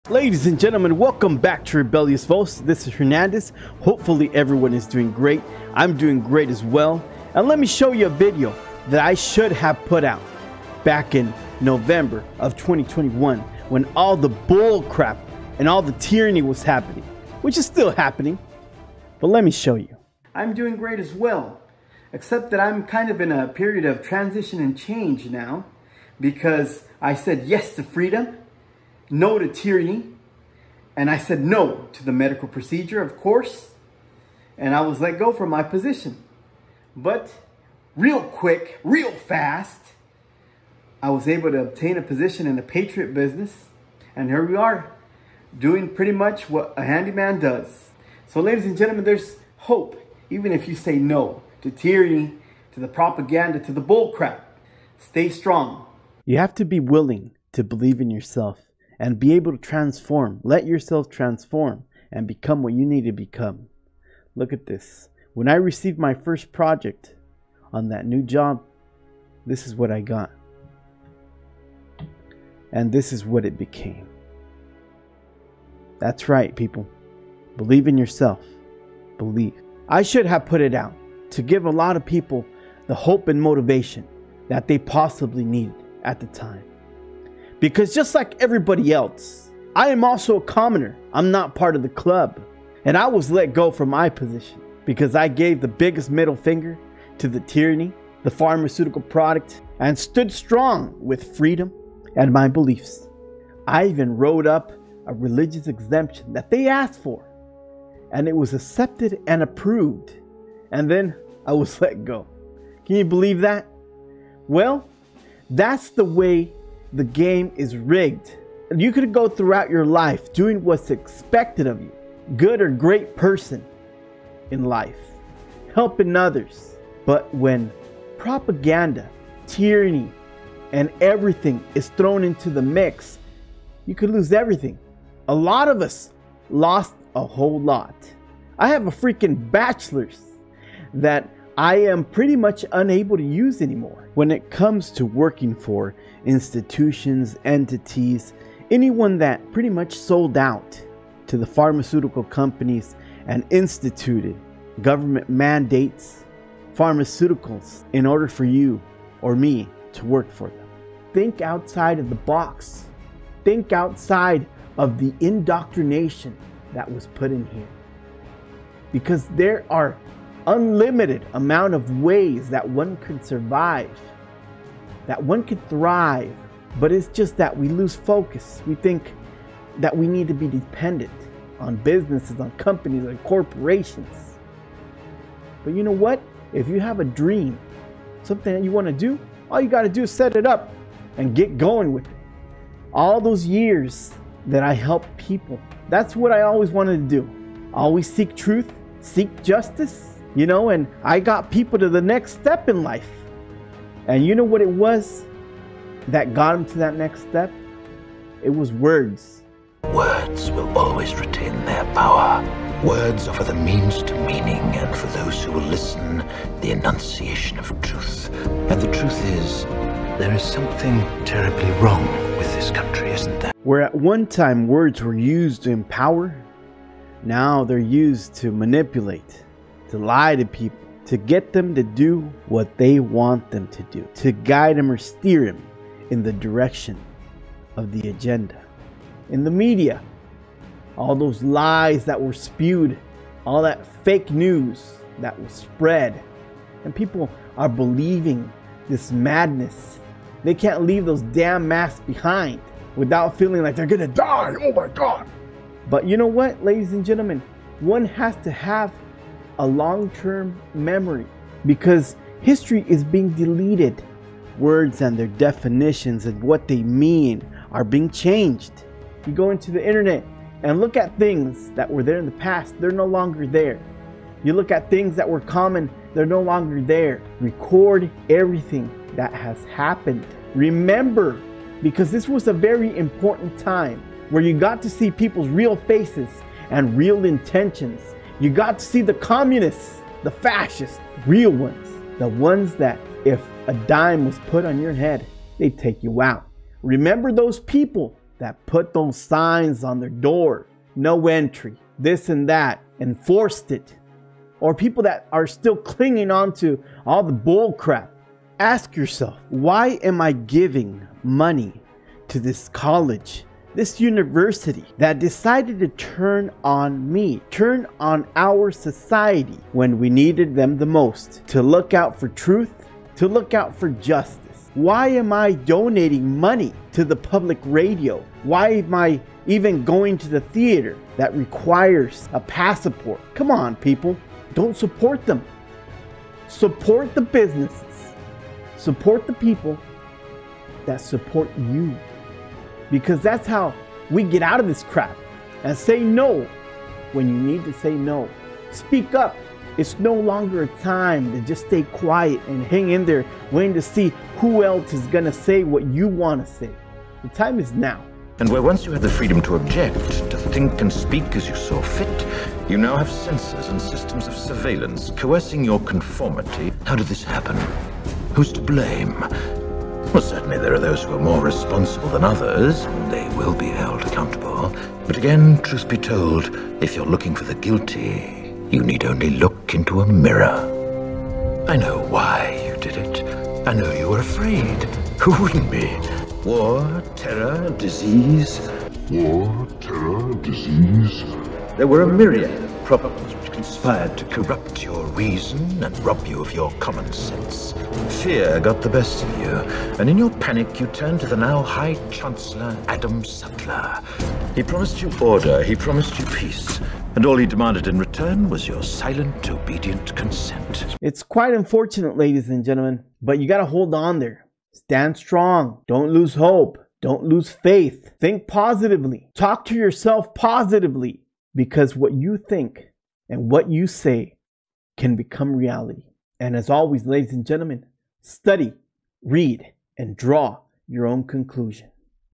Ladies and gentlemen, welcome back to Rebellious Voz. This is Hernandez. Hopefully everyone is doing great. I'm doing great as well. And let me show you a video that I should have put out back in November of 2021 when all the bull crap and all the tyranny was happening, which is still happening. But let me show you. I'm doing great as well, except that I'm kind of in a period of transition and change now because I said yes to freedom, no to tyranny, and I said no to the medical procedure, of course, and I was let go from my position. But real quick, real fast, I was able to obtain a position in the Patriot business, and here we are, doing pretty much what a handyman does. So ladies and gentlemen, there's hope, even if you say no to tyranny, to the propaganda, to the bullcrap. Stay strong. You have to be willing to believe in yourself and be able to transform. Let yourself transform and become what you need to become. Look at this. When I received my first project on that new job, this is what I got. And this is what it became. That's right, people. Believe in yourself. Believe. I should have put it out to give a lot of people the hope and motivation that they possibly needed at the time. Because just like everybody else, I am also a commoner. I'm not part of the club. And I was let go from my position because I gave the biggest middle finger to the tyranny, the pharmaceutical product, and stood strong with freedom and my beliefs. I even wrote up a religious exemption that they asked for, and it was accepted and approved. And then I was let go. Can you believe that? Well, that's the way the game is rigged. You could go throughout your life doing what's expected of you. Good or great person in life. Helping others. But when propaganda, tyranny, and everything is thrown into the mix, you could lose everything. A lot of us lost a whole lot. I have a freaking bachelor's that I am pretty much unable to use anymore. When it comes to working for institutions, entities, anyone that pretty much sold out to the pharmaceutical companies and instituted government mandates, pharmaceuticals, in order for you or me to work for them. Think outside of the box. Think outside of the indoctrination that was put in here. Because there are unlimited amount of ways that one could survive, that one could thrive, but it's just that we lose focus. We think that we need to be dependent on businesses, on companies, on corporations. But you know what? If you have a dream, something that you want to do, all you got to do is set it up and get going with it. All those years that I helped people, that's what I always wanted to do. Always seek truth, seek justice. You know, and I got people to the next step in life. And you know what it was that got them to that next step? It was words. Words will always retain their power. Words offer the means to meaning, and for those who will listen, the enunciation of truth. And the truth is, there is something terribly wrong with this country, isn't there? Where at one time words were used to empower, now they're used to manipulate, to lie to people, to get them to do what they want them to do, to guide them or steer them in the direction of the agenda. In the media, all those lies that were spewed, all that fake news that was spread, and people are believing this madness. They can't leave those damn masks behind without feeling like they're gonna die. Oh my God. But you know what, ladies and gentlemen, one has to have a long-term memory because history is being deleted. Words and their definitions and what they mean are being changed. You go into the internet and look at things that were there in the past, they're no longer there. You look at things that were common, they're no longer there. Record everything that has happened. Remember, because this was a very important time where you got to see people's real faces and real intentions. You got to see the communists, the fascists, real ones. The ones that if a dime was put on your head, they'd take you out. Remember those people that put those signs on their door, no entry, this and that, enforced it, or people that are still clinging on to all the bull crap. Ask yourself, why am I giving money to this college, this university that decided to turn on me, turn on our society when we needed them the most, to look out for truth, to look out for justice? Why am I donating money to the public radio? Why am I even going to the theater that requires a passport? Come on, people. Don't support them. Support the businesses. Support the people that support you. Because that's how we get out of this crap. And say no when you need to say no. Speak up. It's no longer a time to just stay quiet and hang in there waiting to see who else is going to say what you want to say. The time is now. And where once you had the freedom to object, to think and speak as you saw fit, you now have censors and systems of surveillance coercing your conformity. How did this happen? Who's to blame? Well, certainly there are those who are more responsible than others, and they will be held accountable. But again, truth be told, if you're looking for the guilty, you need only look into a mirror. I know why you did it. I know you were afraid. Who wouldn't be? War, terror, disease. War, terror, disease. There were a myriad of problems which conspired to corrupt your reason and rob you of your common sense. Fear got the best of you, and in your panic you turned to the now High Chancellor Adam Sutler. He promised you order, he promised you peace, and all he demanded in return was your silent, obedient consent. It's quite unfortunate, ladies and gentlemen, but you gotta hold on there. Stand strong. Don't lose hope. Don't lose faith. Think positively. Talk to yourself positively, because what you think and what you say can become reality. And as always, ladies and gentlemen, study, read, and draw your own conclusion.